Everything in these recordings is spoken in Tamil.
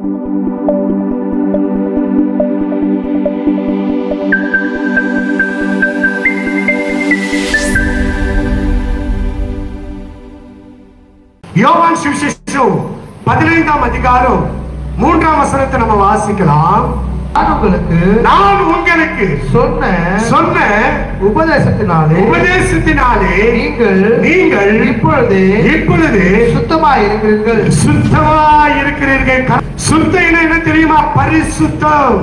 யோவான் சுவிசேஷம் 15ஆம் அதிகாரம் 3ஆம் வசனத்தை நம்ம வாசிக்கலாம். நான் உங்களுக்கு சொன்ன உபதேசத்தினாலே நீங்கள் இப்பொழுது சுத்தமாய் இருக்கிறீர்கள். சுத்தம் என்ன தெரியுமா? பரிசுத்தம்.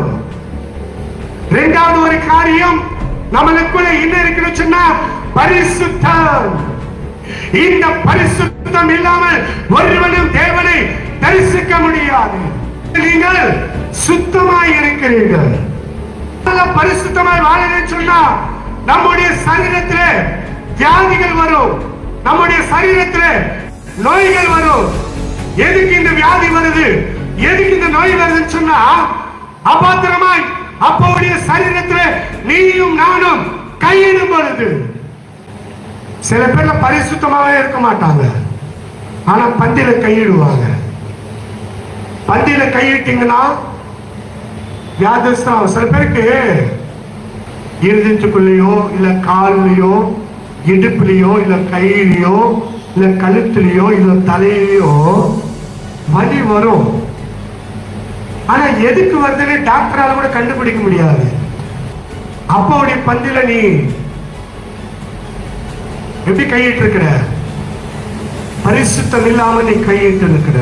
இரண்டாவது ஒரு காரியம் நம்மளுக்குள்ள என்ன இருக்குன்னு சொன்னா பரிசுத்தம். இந்த பரிசுத்தம் இல்லாமல் ஒருவனும் தேவனை தரிசிக்க முடியாது. நீங்கள் சுத்தமாய் இருக்கிறீர்கள். பரிசுத்தமாய் வாழணும்னு சொன்னா நம்முடைய சரீரத்திலே வியாதிகள் வரும், நம்முடைய சரீரத்திலே நோய்கள் வரும். எதுக்கு இந்த வியாதி வருது, எதுக்கு இந்த நோய் வருதுன்னு சொன்னா அபாத்திரமாய் அப்போடைய சரீரத்திலே நீயும் நானும் கையிடும் பொழுது. சில பேர்ல பரிசுத்தமாவே இருக்க மாட்டாங்க, ஆனா பந்தியில கையிடுவாங்க. பந்தியில கையிட்டீங்கன்னா வியாதிஸ்தான். சில பேருக்கு இருதயத்துக்குள்ளேயோ இல்ல காலிலேயோ இடுப்புலையோ இல்ல கையிலையோ இல்ல கழுத்துலையோ இல்ல தலையிலையோ வலி வரும். ஆனா எதுக்கு வருதுன்னு டாக்டரால கூட கண்டுபிடிக்க முடியாது. அப்போடைய பந்தியில நீ எப்படி கையிட்டு இருக்கிற? பரிசுத்தம் இல்லாம நீ கையிட்டு இருக்கிற.